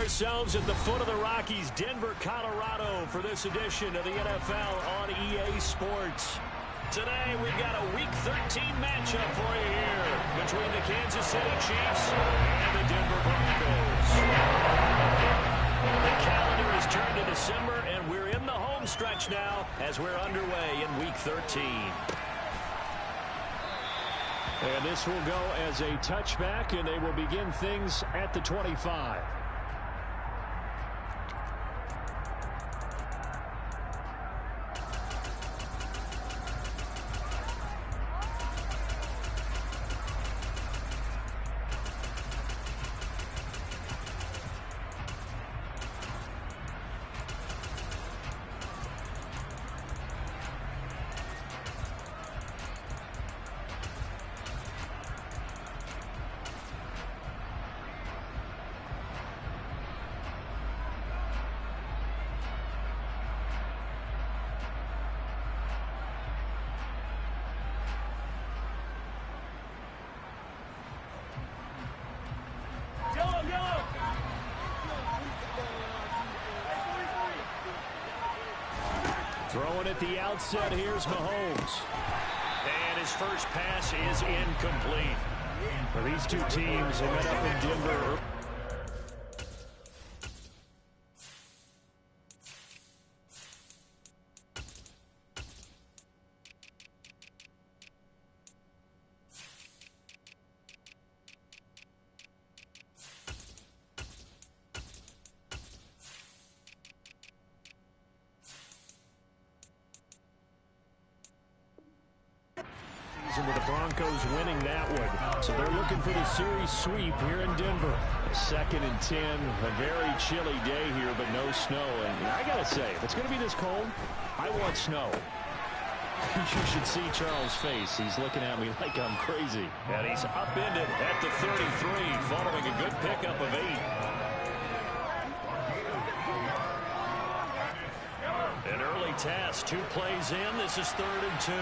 ourselves at the foot of the Rockies, Denver, Colorado, for this edition of the NFL on EA Sports. Today, we've got a Week 13 matchup for you here between the Kansas City Chiefs and the Denver Broncos. The calendar has turned to December, and we're in the home stretch now as we're underway in Week 13. And this will go as a touchback, and they will begin things at the 25. Throwing at the outset, here's Mahomes. And his first pass is incomplete. For these two teams, they met up in Denver. With the Broncos winning that one. So they're looking for the series sweep here in Denver. 2nd and 10, a very chilly day here, but no snow. And I got to say, if it's going to be this cold, I want snow. You should see Charles' face. He's looking at me like I'm crazy. And he's upended at the 33, following a good pickup of 8. An early task, 2 plays in. This is 3rd and 2.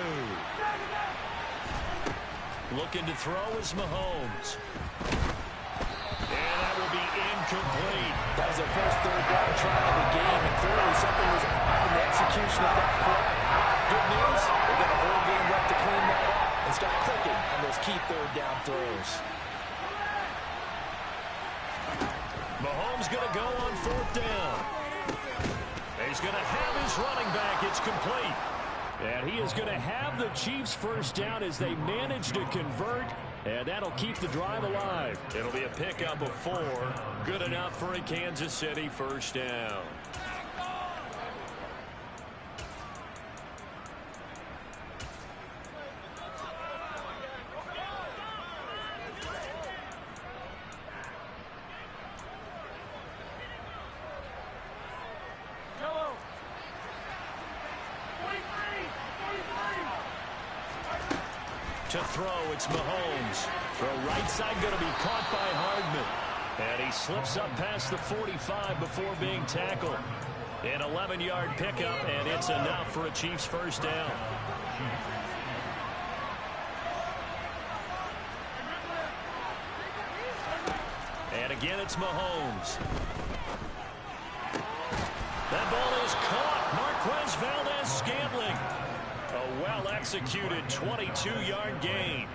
Looking to throw is Mahomes. And that will be incomplete. That was their first third down try of the game, and clearly something was off in the execution of that play. Good news, they've got a whole game left to clean that up and start clicking on those key third down throws. Mahomes going to go on 4th down. He's going to have his running back. It's complete. And he is going to have the Chiefs first down as they manage to convert, and that'll keep the drive alive. It'll be a pickup of 4. Good enough for a Kansas City first down. To throw, it's Mahomes. Throw right side, going to be caught by Hardman. And he slips up past the 45 before being tackled. An 11-yard pickup, and it's enough for a Chiefs first down. And again, it's Mahomes. That ball is caught. Marquez Valdez-Scantling. A well-executed 22-yard gain.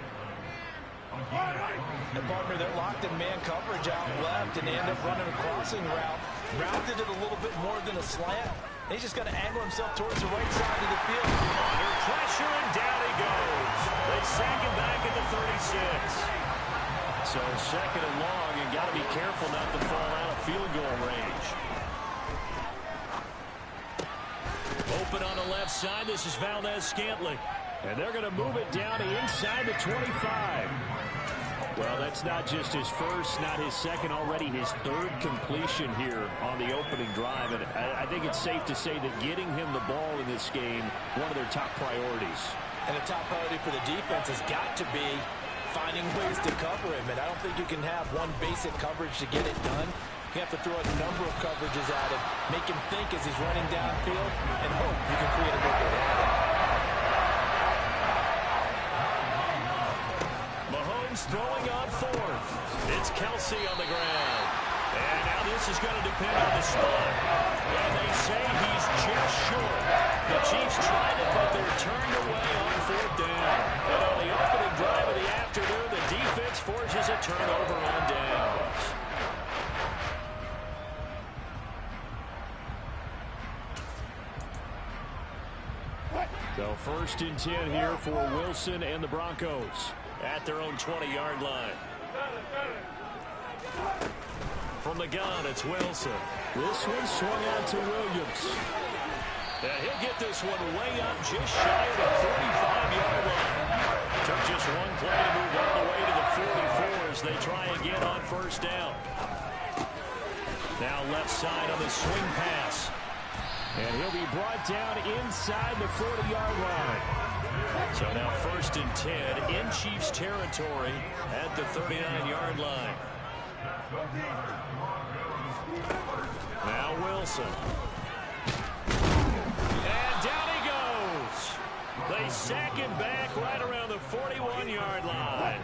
The partner, they're locked in man coverage out left, and they end up running a crossing route. Rounded it a little bit more than a slant. He's just got to angle himself towards the right side of the field. Under pressure, and down he goes. They sack him back at the 36. So 2nd and long, and got to be careful not to fall out of field goal range. Open on the left side. This is Valdez-Scantling. And they're going to move it down to inside the 25. Well, that's not just his first, not his second, already his 3rd completion here on the opening drive. And I think it's safe to say that getting him the ball in this game, one of their top priorities. And the top priority for the defense has got to be finding ways to cover him. And I don't think you can have one basic coverage to get it done. You have to throw a number of coverages at him, make him think as he's running downfield, and hope you can create a little bit of havoc. Mahomes throwing on 4th. It's Kelsey on the ground. And now this is going to depend on the spot. And they say he's just short. The Chiefs tried it, but they're turned away on 4th down. And on the opening drive of the afternoon, the defense forces a turnover on downs. So 1st and 10 here for Wilson and the Broncos at their own 20-yard line. From the gun, it's Wilson. This one swung out to Williams. And he'll get this one way up just shy of the 35-yard line. Took just one play to move all the way to the 44 as they try again on 1st down. Now left side on the swing pass. And he'll be brought down inside the 40-yard line. So now 1st and 10 in Chiefs territory at the 39-yard line. Now Wilson. And down he goes. They sack him back right around the 41-yard line.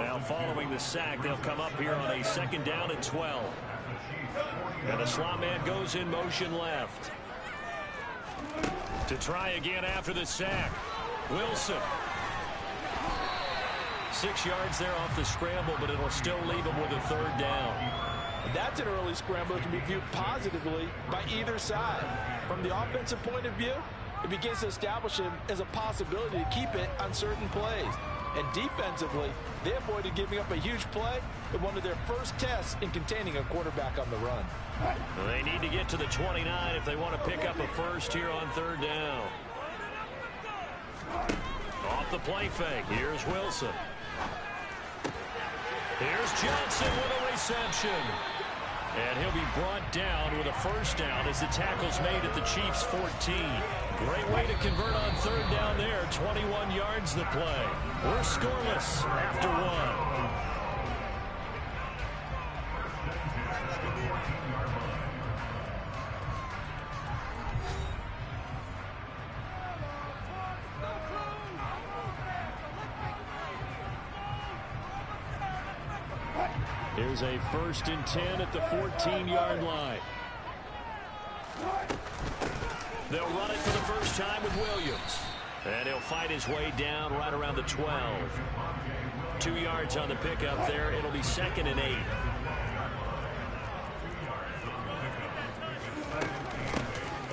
Now following the sack, they'll come up here on a 2nd down and 12. And the slot man goes in motion left. To try again after the sack. Wilson. 6 yards there off the scramble, but it'll still leave him with a 3rd down. And that's an early scramble that can be viewed positively by either side. From the offensive point of view, it begins to establish him as a possibility to keep it on certain plays. And defensively, they avoided giving up a huge play in one of their first tests in containing a quarterback on the run. Well, they need to get to the 29 if they want to pick up a first here on 3rd down. Off the play fake. Here's Wilson. Here's Johnson with a reception. And he'll be brought down with a 1st down as the tackle's made at the Chiefs' 14. Great way to convert on 3rd down there. 21 yards the play. We're scoreless after 1. Here's a 1st and 10 at the 14-yard line. They'll run it for the first time with Williams. And he'll fight his way down right around the 12. 2 yards on the pickup there. It'll be 2nd and 8.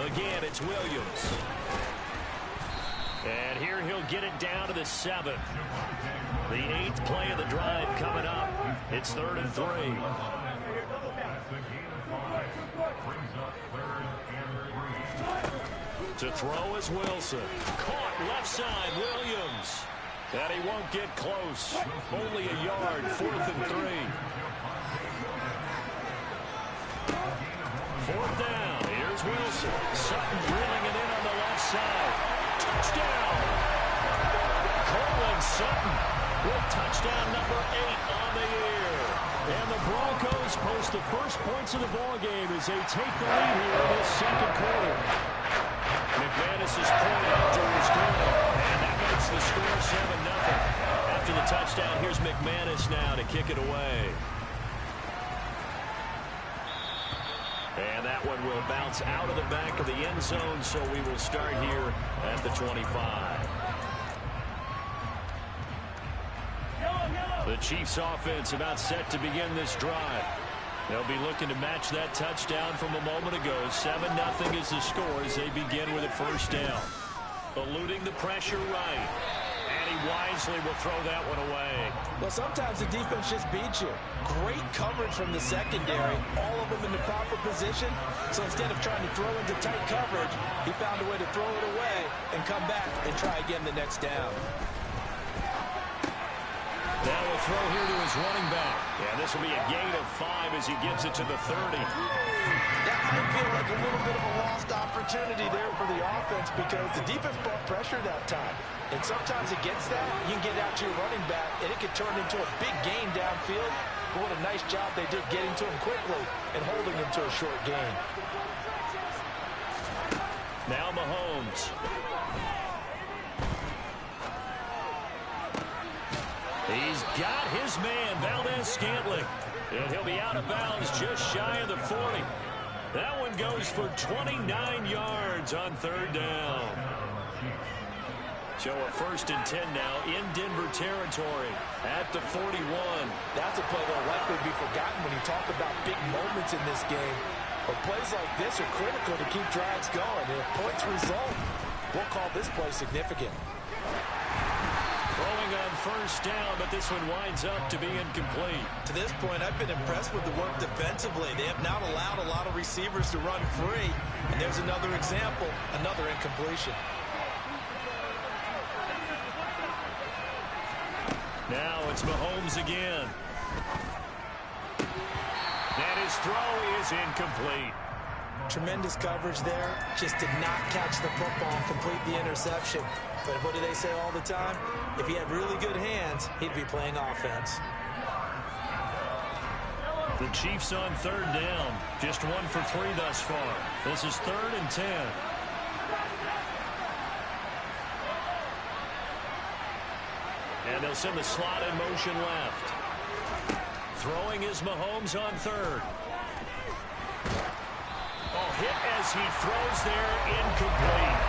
Again, it's Williams. And here he'll get it down to the 7. The 8th play of the drive coming up. It's 3rd and 3. To throw is Wilson. Caught left side, Williams. And he won't get close. Only a yard, 4th and 3. 4th down. Here's Wilson. Sutton drilling it in on the left side. Touchdown. Cortland Sutton with touchdown number 8 on the year. And the Broncos post the first points of the ballgame as they take the lead here in this 2nd quarter. McManus's point after is good, and that makes the score 7-0. After the touchdown, here's McManus now to kick it away. And that one will bounce out of the back of the end zone, so we will start here at the 25. The Chiefs offense about set to begin this drive. They'll be looking to match that touchdown from a moment ago. 7-0 is the score as they begin with a 1st down. Eluding the pressure right. And he wisely will throw that one away. Well, sometimes the defense just beats you. Great coverage from the secondary. All of them in the proper position. So instead of trying to throw into tight coverage, he found a way to throw it away and come back and try again the next down. Now a throw here to his running back. Yeah, this will be a gain of 5 as he gets it to the 30. That might feel like a little bit of a lost opportunity there for the offense because the defense brought pressure that time. And sometimes against that, you can get out to your running back, and it could turn into a big gain downfield. But what a nice job they did getting to him quickly and holding him to a short gain. Now Mahomes. He's got his man, Valdez-Scantling. And he'll be out of bounds just shy of the 40. That one goes for 29 yards on third down. So a 1st and 10 now in Denver territory at the 41. That's a play that will likely be forgotten when you talk about big moments in this game. But plays like this are critical to keep drives going. And if points result, we'll call this play significant. Throwing on 1st down, but this one winds up to be incomplete. To this point, I've been impressed with the work defensively. They have not allowed a lot of receivers to run free. And there's another example, another incompletion. Now it's Mahomes again. And his throw is incomplete. Tremendous coverage there. Just did not catch the football and complete the interception. But what do they say all the time? If he had really good hands, he'd be playing offense. The Chiefs on 3rd down. Just 1 for 3 thus far. This is 3rd and 10. And they'll send the slot in motion left. Throwing is Mahomes on 3rd. Oh, hit as he throws there, incomplete.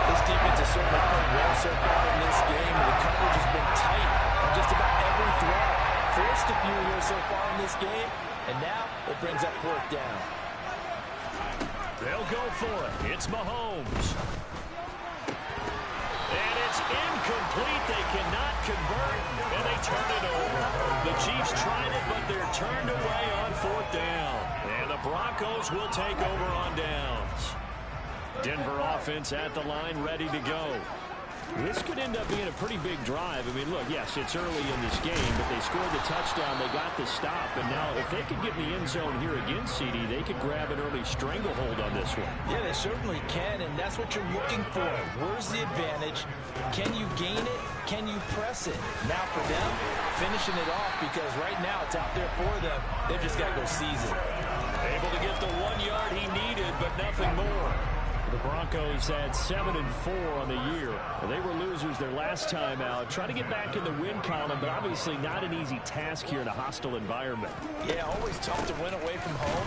This defense has certainly played well so far in this game, and the coverage has been tight on just about every throw. Forced a few here so far in this game, and now it brings up 4th down. They'll go for it. It's Mahomes. And it's incomplete. They cannot convert, and they turn it over. The Chiefs tried it, but they're turned away on 4th down. And the Broncos will take over on downs. Denver offense at the line, ready to go. This could end up being a pretty big drive. I mean, look, yes, it's early in this game, but they scored the touchdown. They got the stop. And now if they could get in the end zone here against CD, they could grab an early stranglehold on this one. Yeah, they certainly can, and that's what you're looking for. Where's the advantage? Can you gain it? Can you press it? Now for them, finishing it off, because right now it's out there for them. They've just got to go seize it. Able to get the 1 yard he needed, but nothing more. The Broncos had 7-4 on the year. They were losers their last time out. Try to get back in the win column, but obviously not an easy task here in a hostile environment. Yeah, always tough to win away from home.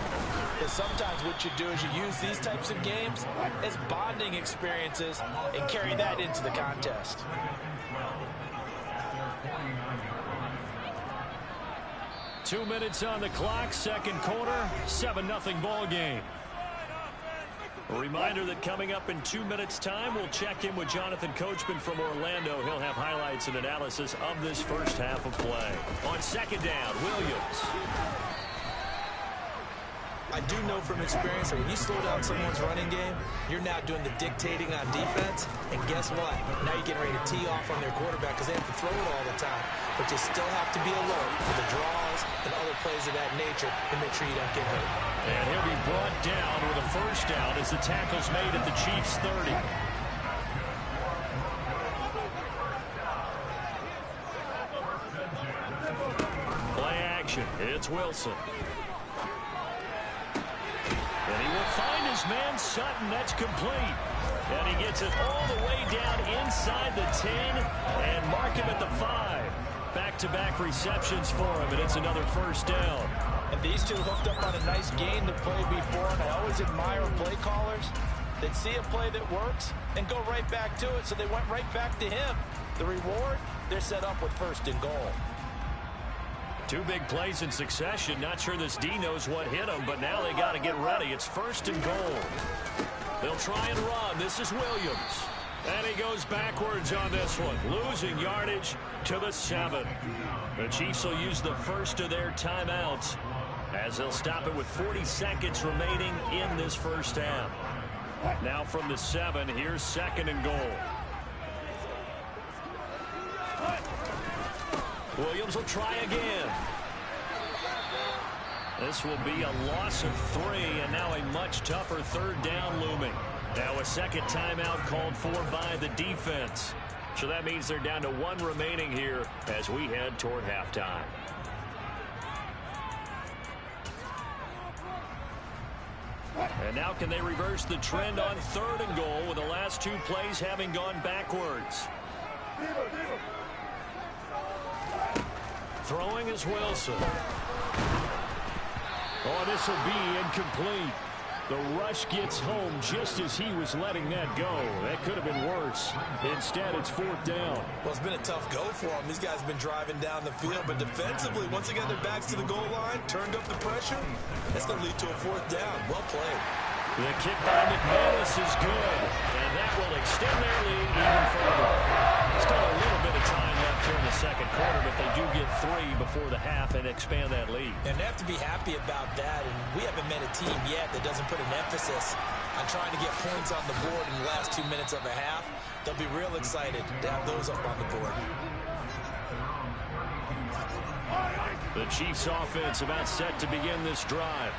But sometimes what you do is you use these types of games as bonding experiences and carry that into the contest. Two minutes on the clock, 2nd quarter, 7-0 ball game. A reminder that coming up in 2 minutes' time, we'll check in with Jonathan Coachman from Orlando. He'll have highlights and analysis of this first half of play. On 2nd down, Williams. I do know from experience that when you slow down someone's running game, you're now doing the dictating on defense. And guess what? Now you're getting ready to tee off on their quarterback because they have to throw it all the time. But you still have to be alert for the draws and other plays of that nature and make sure you don't get hurt. And he'll be brought down with a 1st down as the tackle's made at the Chiefs' 30. Play action. It's Wilson. And he will find his man Sutton. That's complete. And he gets it all the way down inside the 10 and mark him at the 5. Back-to-back receptions for him, and it's another 1st down. And these two hooked up on a nice game to play before, and I always admire play callers. They'd see a play that works and go right back to it, so they went right back to him. The reward, they're set up with 1st and goal. 2 big plays in succession. Not sure this D knows what hit him, but now they got to get ready. It's 1st and goal. They'll try and run. This is Williams. And he goes backwards on this one, losing yardage to the 7. The Chiefs will use the first of their timeouts as they'll stop it with 40 seconds remaining in this first half. Now from the 7, here's 2nd and goal. Williams will try again. This will be a loss of 3, and now a much tougher 3rd down looming. Now a 2nd timeout called for by the defense. So that means they're down to 1 remaining here as we head toward halftime. And now can they reverse the trend on 3rd and goal with the last 2 plays having gone backwards? Throwing is Wilson. Oh, this will be incomplete. The rush gets home just as he was letting that go. That could have been worse. Instead, it's 4th down. Well, it's been a tough go for them. These guys have been driving down the field, but defensively, once they got their backs to the goal line, turned up the pressure, that's going to lead to a 4th down. Well played. The kick by McManus is good, and that will extend their lead even further. Still a little bit of time left here in the second quarter, but they do get 3 before the half and expand that lead. And they have to be happy about that, and we haven't met a team yet that doesn't put an emphasis on trying to get points on the board in the last 2 minutes of a half. They'll be real excited to have those up on the board. The Chiefs offense about set to begin this drive.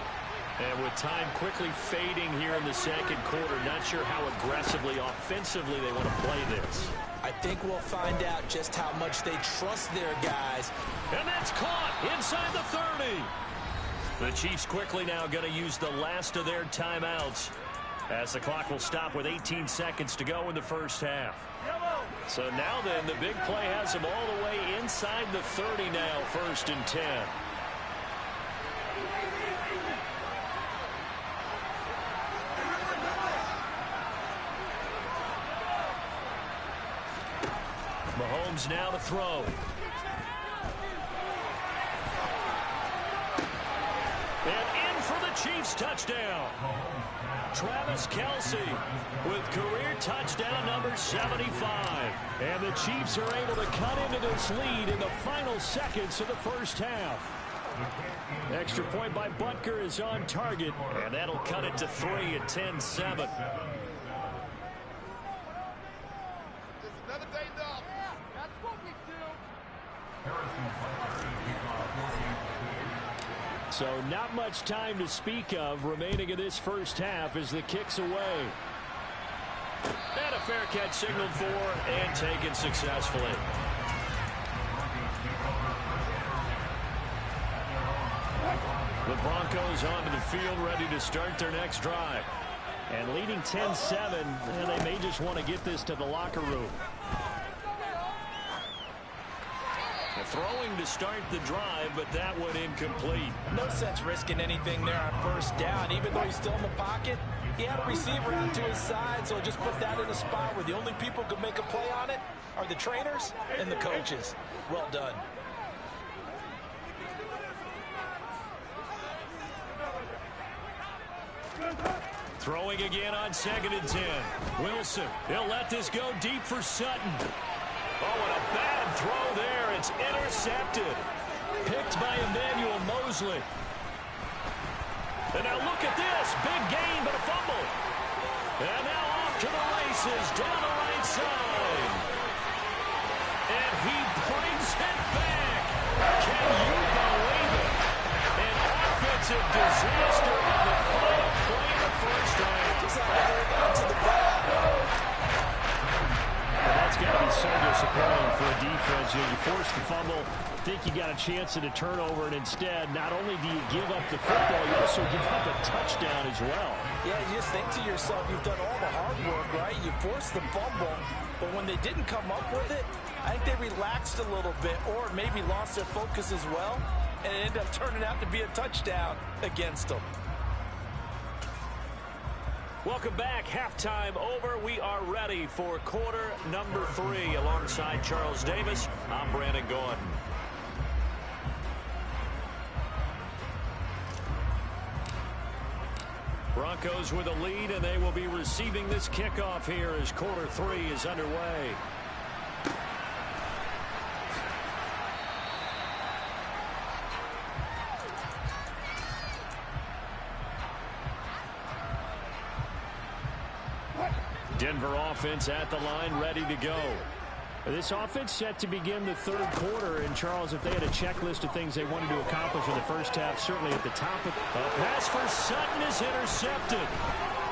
And with time quickly fading here in the second quarter, not sure how aggressively, offensively they want to play this. I think we'll find out just how much they trust their guys. And that's caught inside the 30. The Chiefs quickly now going to use the last of their timeouts as the clock will stop with 18 seconds to go in the first half. So now then, the big play has them all the way inside the 30 now, 1st and 10. Mahomes now to throw. And in for the Chiefs touchdown. Travis Kelce with career touchdown number 75. And the Chiefs are able to cut into this lead in the final seconds of the first half. Extra point by Butker is on target, and that'll cut it to 3 at 10-7. So not much time to speak of remaining in this first half as the kick's away. And a fair catch signaled for and taken successfully. The Broncos onto the field ready to start their next drive. And leading 10-7, and they may just want to get this to the locker room. Throwing to start the drive, but that one incomplete. No sense risking anything there on 1st down. Even though he's still in the pocket, he had a receiver out to his side, so just put that in a spot where the only people who can make a play on it are the trainers and the coaches. Well done. Throwing again on 2nd and 10. Wilson, he'll let this go deep for Sutton. Oh, and a bad throw there. It's intercepted. Picked by Emmanuel Mosley. And now look at this. Big gain, but a fumble. And now off to the races down the right side. And he brings it back. Can you believe it? An offensive disaster on the final play of the first half. Just had to hold on to the ball. That's got to be so disappointing for a defense. You force the fumble, think you got a chance at a turnover, and instead, not only do you give up the football, you also give up a touchdown as well. Yeah, you just think to yourself, you've done all the hard work, right? You forced the fumble, but when they didn't come up with it, I think they relaxed a little bit or maybe lost their focus as well, and it ended up turning out to be a touchdown against them. Welcome back. Halftime over. We are ready for quarter number 3. Alongside Charles Davis, I'm Brandon Gordon. Broncos with a lead, and they will be receiving this kickoff here as quarter 3 is underway. Denver offense at the line, ready to go. This offense set to begin the third quarter. And, Charles, if they had a checklist of things they wanted to accomplish in the first half, certainly at the top of a pass for Sutton is intercepted.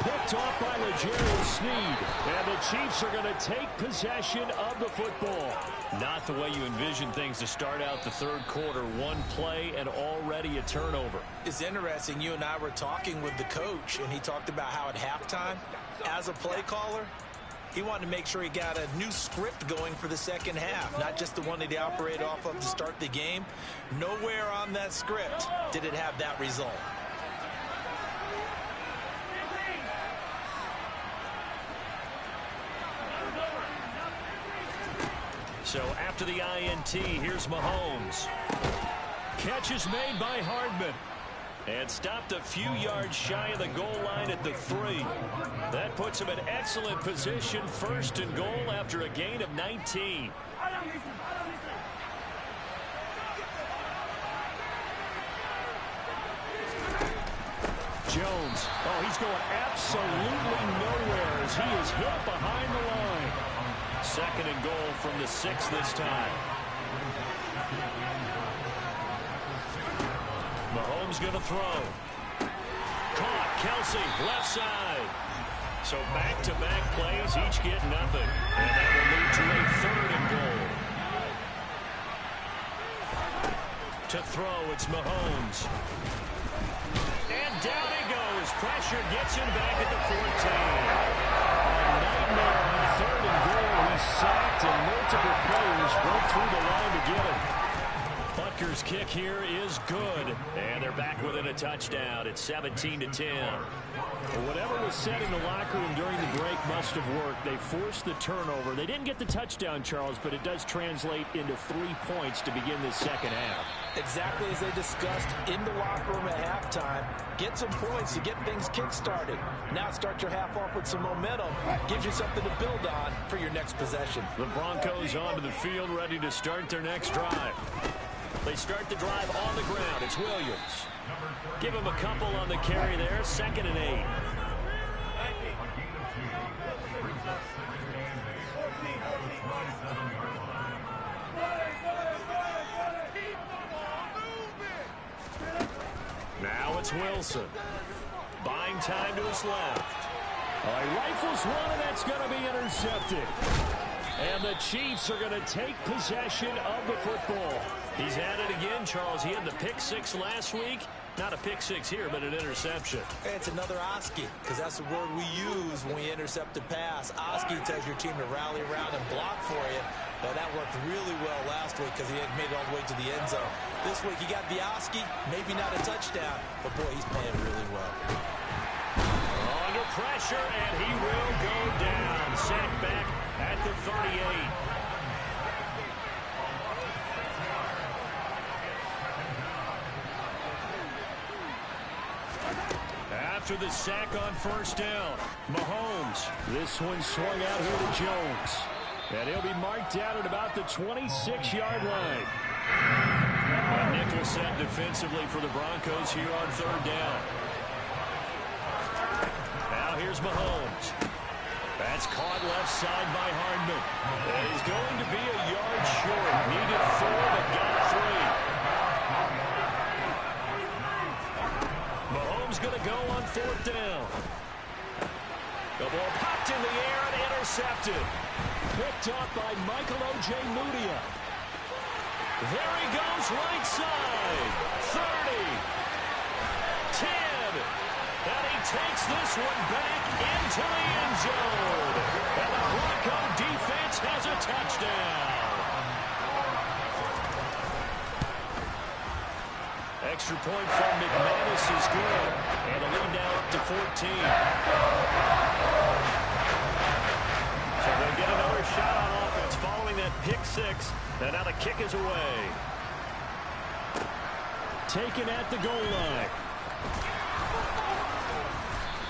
Picked off by L'Jarius Sneed. And the Chiefs are going to take possession of the football. Not the way you envision things to start out the third quarter. One play and already a turnover. It's interesting. You and I were talking with the coach, and he talked about how at halftime, as a play caller, He wanted to make sure he got a new script going for the second half, not just the one that he operated off of to start the game. Nowhere on that script did it have that result. So after the INT, here's Mahomes. Catch is made by Hardman. And stopped a few yards shy of the goal line at the 3. That puts him in excellent position, first and goal after a gain of 19. Jones. Oh, he's going absolutely nowhere as he is hit behind the line. Second and goal from the 6 this time. Mahomes going to throw. Caught. Kelsey, left side. So back-to-back plays, each get nothing. And that will lead to a third and goal. To throw, it's Mahomes. And down he goes. Pressure gets him back at the 14. A nightmare on third and goal. He's sacked and multiple players broke through the line to get him. Butker's kick here is good. And they're back within a touchdown. It's 17-10. Well, whatever was said in the locker room during the break must have worked. They forced the turnover. They didn't get the touchdown, Charles, but it does translate into 3 points to begin this second half. Exactly as they discussed in the locker room at halftime. Get some points to get things kick-started. Now start your half off with some momentum. Gives you something to build on for your next possession. The Broncos onto the field, ready to start their next drive. They start the drive on the ground. It's Williams. Give him a couple on the carry there. 2nd and 8. Now it's Wilson. Buying time to his left. He rifles one, and that's going to be intercepted. And the Chiefs are going to take possession of the football. He's at it again, Charles. He had the pick 6 last week. Not a pick 6 here, but an interception. It's another Oski, because that's the word we use when we intercept a pass. Oski tells your team to rally around and block for you. But that worked really well last week because he had made it all the way to the end zone. This week he got the Oski, maybe not a touchdown, but boy, he's playing really well. Under pressure, and he will go down. Sacked back at the 38. After the sack on first down, Mahomes. This one swung out here to Jones. And he'll be marked down at about the 26-yard line. A nickel set defensively for the Broncos here on third down. Now here's Mahomes. That's caught left side by Hardman. And he's going to be a yard short. Needed 4, but got 3. Mahomes going to go on 4th down. The ball popped in the air and intercepted. Picked up by Michael O.J. Mudia. There he goes, right side. 30. 10. And he takes this one back into the end zone. And the Bronco defense has a touchdown. Extra point from McManus is good. And the lead now up to 14. So they'll get another shot on offense following that pick 6. And now the kick is away. Taken at the goal line.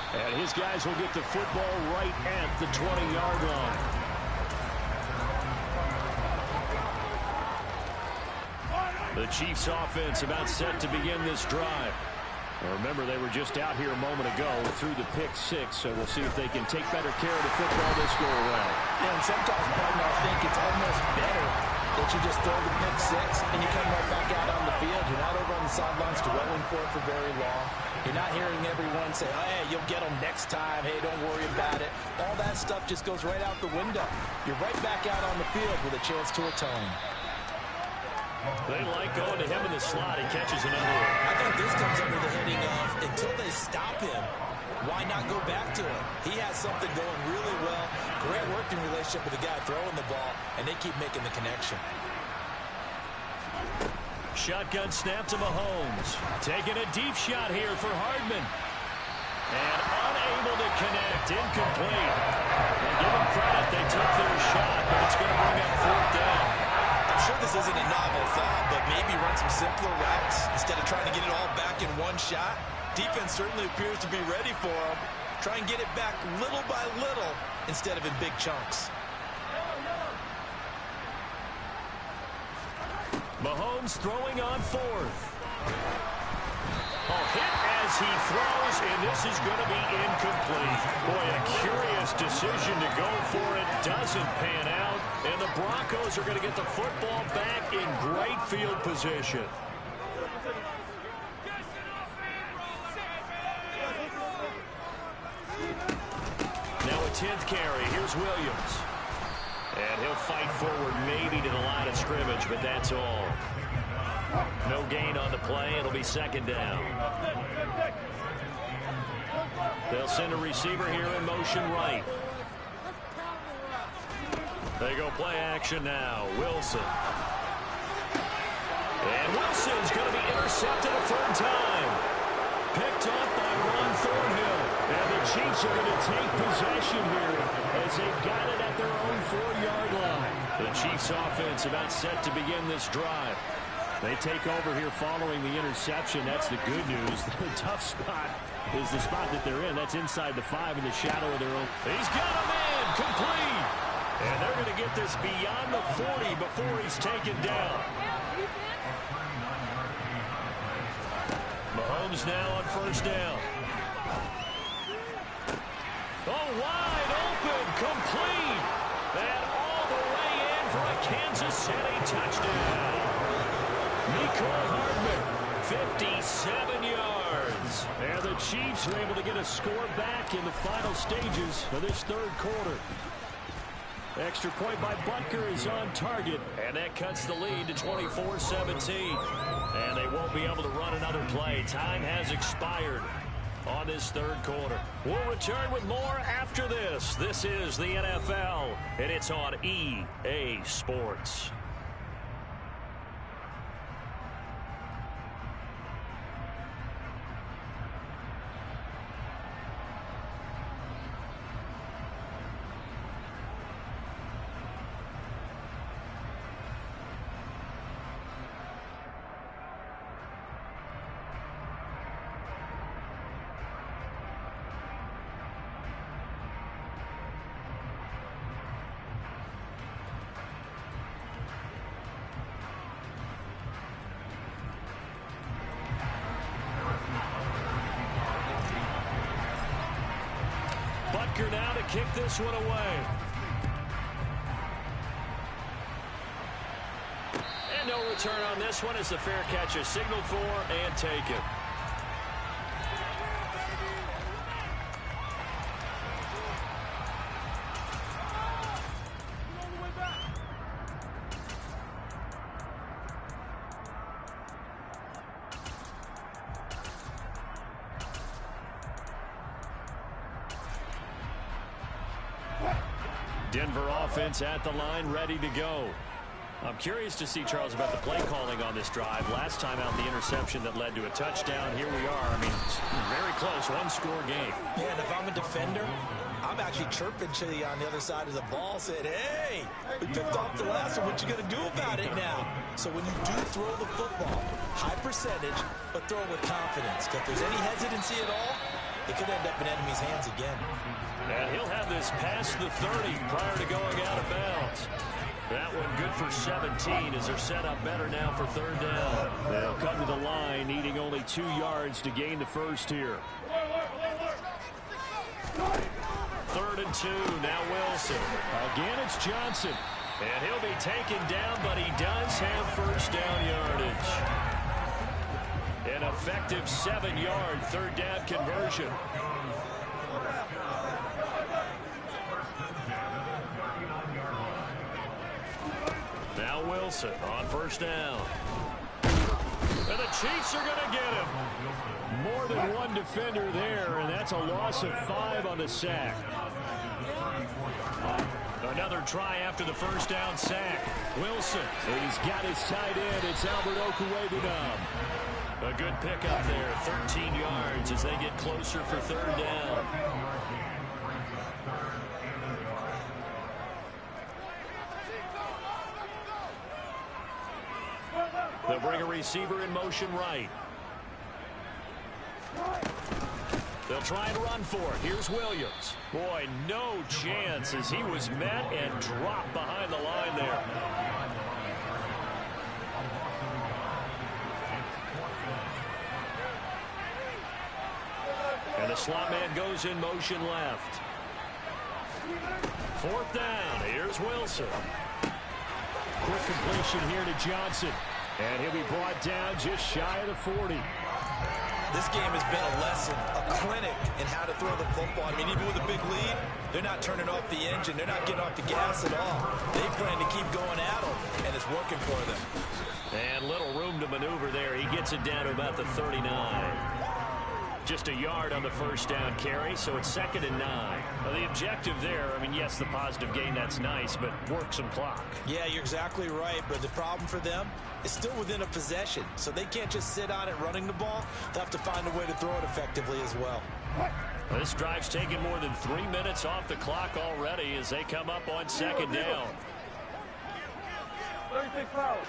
And his guys will get the football right at the 20-yard line. The Chiefs offense about set to begin this drive. Well, remember, they were just out here a moment ago through the pick 6, so we'll see if they can take better care of the football this go around. Yeah, and sometimes, partner, I think it's almost better that you just throw the pick 6 and you come right back out on the field. You're not over on the sidelines dwelling for it for very long. You're not hearing everyone say, oh, hey, you'll get them next time. Hey, don't worry about it. All that stuff just goes right out the window. You're right back out on the field with a chance to atone. They like going to him in the slot. He catches a number. I think this comes under the heading of until they stop him, Why not go back to him? He has something going really well. Great working relationship with the guy throwing the ball, and they keep making the connection. Shotgun snap to Mahomes. Taking a deep shot here for Hardman. And unable to connect. Incomplete. Well, give them credit. They took their shot, but it's going to bring up fourth down. I'm sure this isn't a novel thought, but maybe run some simpler routes instead of trying to get it all back in one shot. Defense certainly appears to be ready for him. Try and get it back little by little instead of in big chunks. Mahomes throwing on fourth. Hit as he throws, and this is going to be incomplete. Boy, a curious decision to go for it. Doesn't pan out, and the Broncos are going to get the football back in great field position. Now a 10th carry. Here's Williams. And he'll fight forward maybe to the line of scrimmage, but that's all. No gain on the play. It'll be second down. They'll send a receiver here in motion right. They go play action now. Wilson. And Wilson's going to be intercepted a third time. Picked up by Ron Thornhill. And the Chiefs are going to take possession here as they've got it at their own 4-yard line. The Chiefs offense about set to begin this drive. They take over here following the interception. That's the good news. The tough spot is the spot that they're in. That's inside the 5 in the shadow of their own. He's got a man complete. And they're going to get this beyond the 40 before he's taken down. Mahomes now on first down. Oh, wide open, complete. And all the way in for a Kansas City touchdown. Mecole Hardman, 57 yards. And the Chiefs are able to get a score back in the final stages of this third quarter. Extra point by Butker is on target, and that cuts the lead to 24-17. And they won't be able to run another play. Time has expired on this third quarter. We'll return with more after this. This is the NFL, and it's on EA Sports. Butker now to kick this one away. And no return on this one as the fair catch is signaled for and taken. Denver offense at the line, ready to go. I'm curious to see, Charles, about the play calling on this drive. Last time out, the interception that led to a touchdown. Here we are. I mean, very close, one-score game. Yeah, and if I'm a defender, I'm actually chirping Chili on the other side of the ball, saying, hey, we picked off the last one. What you going to do about it now? So when you do throw the football, high percentage, but throw it with confidence. Because if there's any hesitancy at all, it could end up in enemy's hands again. And he'll have this past the 30 prior to going out of bounds. That one good for 17 as they're set up better now for third down. They'll come to the line needing only 2 yards to gain the first here. 3rd and 2, now Wilson. Again, it's Johnson. And he'll be taken down, but he does have first down yardage. An effective 7-yard third down conversion. Now Wilson on first down. And the Chiefs are going to get him. More than one defender there, and that's a loss of 5 on the sack. Another try after the first down sack. Wilson. He's got his tight end. It's Albert Okwuegbunam. A good pickup there. 13 yards as they get closer for third down. They'll bring a receiver in motion right. They'll try and run for it. Here's Williams. Boy, no chance as he was met and dropped behind the line there. And the slot man goes in motion left. Fourth down. Here's Wilson. Quick completion here to Johnson. And he'll be brought down just shy of the 40. This game has been a lesson, a clinic in how to throw the football. I mean, even with a big lead, they're not turning off the engine. They're not getting off the gas at all. They plan to keep going at them, and it's working for them. And little room to maneuver there. He gets it down to about the 39. Just a yard on the first down carry, so it's 2nd and 9. Well, the objective there, I mean, yes, the positive gain, that's nice, but work some clock. Yeah, you're exactly right, but the problem for them is still within a possession, so they can't just sit on it running the ball. They'll have to find a way to throw it effectively as well. This drive's taken more than 3 minutes off the clock already as they come up on 2nd down. 36 fouls.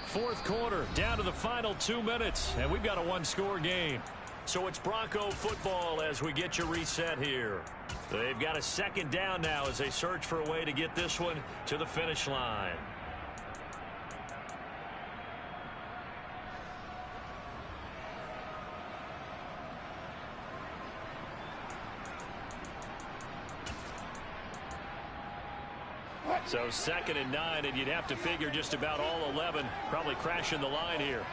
Fourth quarter, down to the final 2 minutes, and we've got a one-score game. So it's Bronco football as we get you reset here. They've got a 2nd down now as they search for a way to get this one to the finish line. So 2nd and 9, and you'd have to figure just about all 11 probably crashing the line here.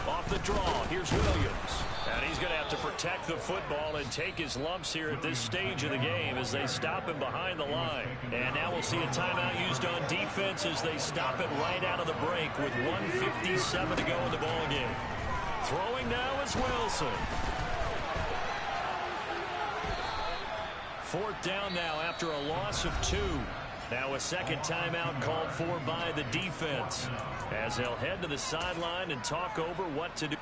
Off the draw, here's Williams. And he's going to have to protect the football and take his lumps here at this stage of the game as they stop him behind the line. And now we'll see a timeout used on defense as they stop it right out of the break with 1:57 to go in the ballgame. Throwing now is Wilson. 4th down now after a loss of 2. Now a second timeout called for by the defense as they'll head to the sideline and talk over what to do.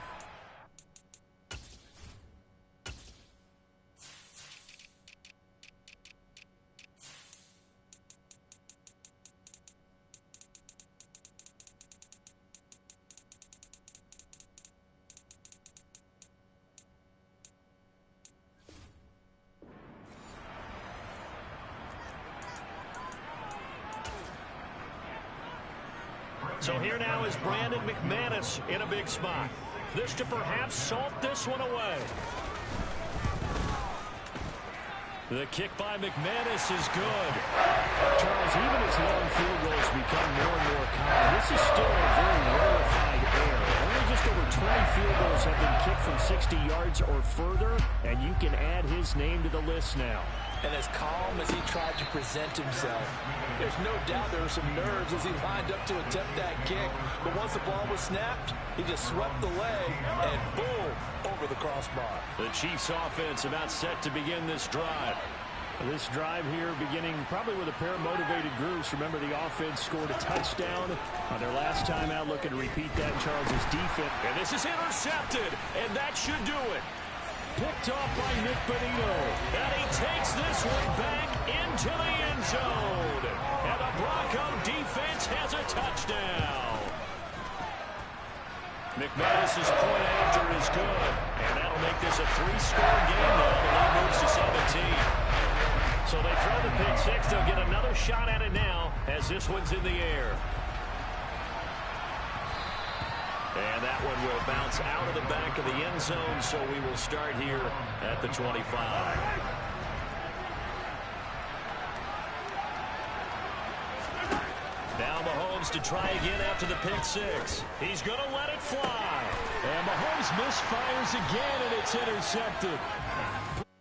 So here now is Brandon McManus in a big spot. This to perhaps salt this one away. The kick by McManus is good. Charles, even as long field goals become more and more common, this is still a very rarefied air. Only just over 20 field goals have been kicked from 60 yards or further, and you can add his name to the list now. And as calm as he tried to present himself, there's no doubt there were some nerves as he lined up to attempt that kick. But once the ball was snapped, he just swept the leg and boom, over the crossbar. The Chiefs offense about set to begin this drive. This drive here beginning probably with a pair of motivated groups. Remember, the offense scored a touchdown on their last time out. Looking to repeat that. Charles' defense. And this is intercepted, and that should do it. Picked off by Nick Bonito. And he takes this one back into the end zone. And the Bronco defense has a touchdown. McManus's point after is good. And that'll make this a 3-score game now. The lead moves to 17. So they throw the pick six. They'll get another shot at it now as this one's in the air. And that one will bounce out of the back of the end zone, so we will start here at the 25. Now Mahomes to try again after the pick six. He's going to let it fly. And Mahomes misfires again, and it's intercepted.